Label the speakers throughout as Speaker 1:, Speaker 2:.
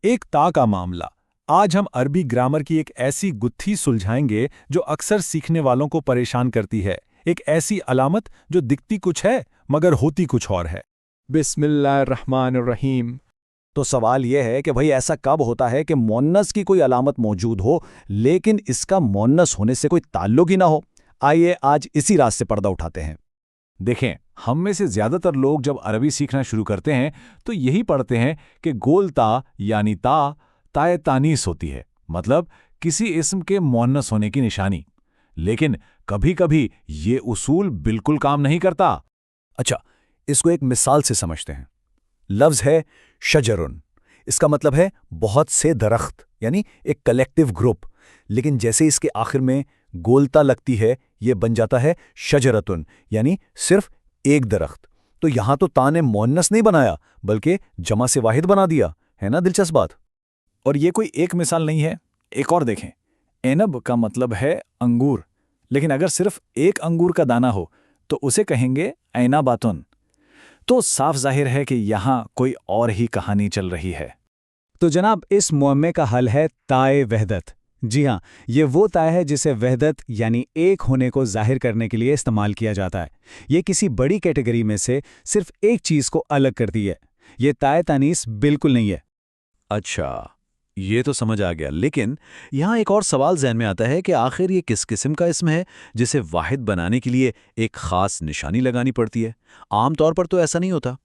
Speaker 1: ایک ता का मामला। आज हम अरबी ग्रामर की एक ऐसी गुत्थी सुलझाएंगे जो अक्सर सीखने वालों को परेशान करती है। एक ऐसी अलामत जो दिखती कुछ है मगर होती कुछ और है।
Speaker 2: बिस्मिल्लाहिर्रहमानिर्रहीम। तो सवाल यह है कि भाई ऐसा कब होता है कि मोन्नस की कोई अलामत मौजूद हो लेकिन इसका मोन्नस होने से कोई ताल्लुक ही ना हो। आइए आज इसी राज से पर्दा उठाते हैं।
Speaker 3: देखें, हम में से ज्यादातर लोग जब अरबी सीखना शुरू करते हैं तो यही पढ़ते हैं कि गोल ता यानी ताए तानीस होती है, मतलब किसी इस्म के मुअन्नस होने की निशानी। लेकिन कभी कभी ये उसूल बिल्कुल काम नहीं करता।
Speaker 2: अच्छा, इसको एक मिसाल से समझते हैं। लफ्ज़ है शजरुन। इसका मतलब है बहुत से दरख्त, यानी एक कलेक्टिव ग्रुप। लेकिन जैसे इसके आखिर में गोलता लगती है, ये बन जाता है शजरतुन, यानी सिर्फ एक दरख्त। तो यहां तो ता ने मुअन्नस नहीं बनाया बल्कि जमा से वाहिद बना दिया। है ना दिलचस्प बात?
Speaker 4: और ये कोई एक मिसाल नहीं है, एक और देखें। एनब का मतलब है अंगूर, लेकिन अगर सिर्फ एक अंगूर का दाना हो तो उसे कहेंगे ऐनाबातुन। तो साफ जाहिर है कि यहाँ कोई और ही कहानी चल रही है।
Speaker 5: तो जनाब, इस मुअम्मे का हल है ताए वहदत। जी हाँ, ये वो ताए है जिसे वहदत यानी एक होने को जाहिर करने के लिए इस्तेमाल किया जाता है। ये किसी बड़ी कैटेगरी में से सिर्फ एक चीज़ को अलग करती है। ये ताए तानीस बिल्कुल नहीं है।
Speaker 3: अच्छा, ये तो समझ आ गया, लेकिन यहाँ एक और सवाल ज़हन में आता है कि आखिर ये किस किस्म का इस्म है जिसे वाहिद बनाने के लिए एक ख़ास निशानी लगानी पड़ती है? आम तौर पर तो ऐसा नहीं होता।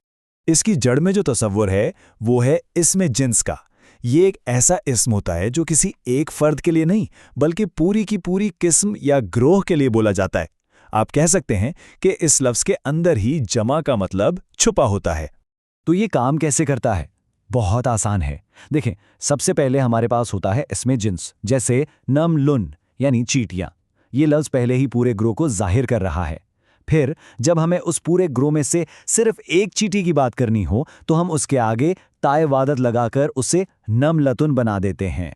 Speaker 1: इसकी जड़ में जो तसव्वुर है वो है इस्म जिन्स का। ये एक ऐसा इस्म होता है जो किसी एक फर्द के लिए नहीं बल्कि पूरी की पूरी किस्म या ग्रोह के लिए बोला जाता है। आप कह सकते हैं कि इस लफ्ज़ के अंदर ही जमा का मतलब छुपा होता है।
Speaker 5: तो ये काम कैसे करता है? बहुत आसान है। देखें, सबसे पहले हमारे पास होता है इसमें जिन्स, जैसे नमलुन यानी चींटियां। ये लफ्ज़ पहले ही पूरे ग्रोह को जाहिर कर रहा है। फिर जब हमें उस पूरे ग्रोह में से सिर्फ एक चींटी की बात करनी हो तो हम उसके आगे ताए वादत लगाकर उसे नमलतुन बना देते हैं।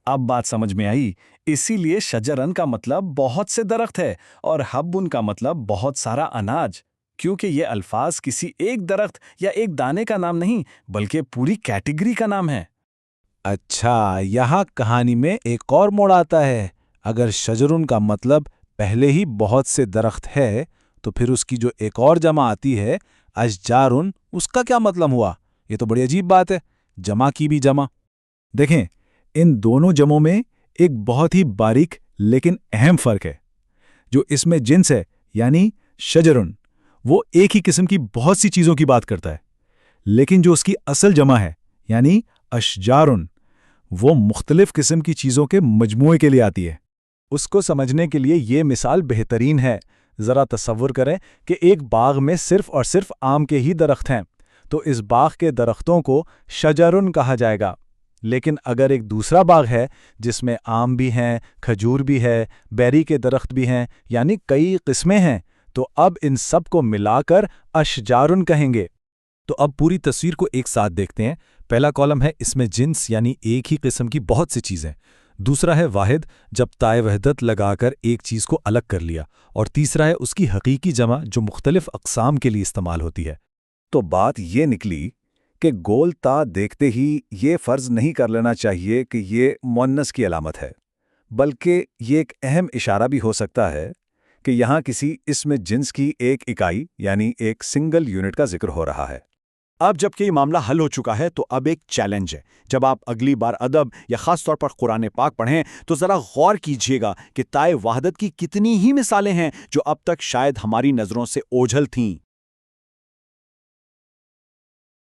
Speaker 4: अब बात समझ में आई। इसीलिए शजरन का मतलब बहुत से दरख्त है और हब्बुन का मतलब बहुत सारा अनाज, क्योंकि ये अल्फाज किसी एक दरख्त या एक दाने का नाम नहीं बल्कि पूरी कैटेगरी का नाम है।
Speaker 3: अच्छा, यहाँ कहानी में एक और मोड़ आता है। अगर शजरुन का मतलब पहले ही बहुत से दरख्त है तो फिर उसकी जो एक और जमा आती है अशजारुन, उसका क्या मतलब हुआ? ये तो बड़ी अजीब बात है, जमा की भी जमा।
Speaker 1: देखें, इन दोनों जमों में एक बहुत ही बारीक लेकिन अहम फ़र्क है। जो इसमें जिन्स है यानी शजरुन, वो एक ही किस्म की बहुत सी चीज़ों की बात करता है। लेकिन जो उसकी असल जमा है यानी अशजारुन, वो मुख्तलिफ किस्म की चीज़ों के मजमूए के लिए आती है। उसको समझने के लिए ये मिसाल बेहतरीन है। ज़रा तसव्वुर करें कि एक बाग में सिर्फ और सिर्फ आम के ही दरख्त हैं, तो इस बाग के दरख्तों को शजरुन कहा जाएगा। लेकिन अगर एक दूसरा बाग है जिसमें आम भी हैं, खजूर भी है, बेरी के दरख्त भी हैं, यानी कई किस्में हैं, तो अब इन सब को मिलाकर अशजारुन कहेंगे। तो अब पूरी तस्वीर को एक साथ देखते हैं। पहला कॉलम है इसमें जिन्स यानी एक ही किस्म की बहुत सी चीज़ें। दूसरा है वाहिद, जब ताए वहदत लगाकर एक चीज़ को अलग कर लिया। और तीसरा है उसकी हकीकी जमा जो मुख्तलिफ अक़साम के लिए इस्तेमाल होती है।
Speaker 2: तो बात ये निकली कि गोल ता देखते ही ये फ़र्ज़ नहीं कर लेना चाहिए कि ये मुअन्नस की अलामत है, बल्कि ये एक अहम इशारा भी हो सकता है कि यहाँ किसी इसमें जिन्स की एक इकाई यानी एक सिंगल यूनिट का जिक्र हो रहा है।
Speaker 6: अब जबकि ये मामला हल हो चुका है तो अब एक चैलेंज है। जब आप अगली बार अदब या ख़ास तौर पर कुरान पाक पढ़ें तो ज़रा गौर कीजिएगा कि ताए वहदत की कितनी ही मिसालें हैं जो अब तक शायद हमारी नज़रों से ओझल थीं।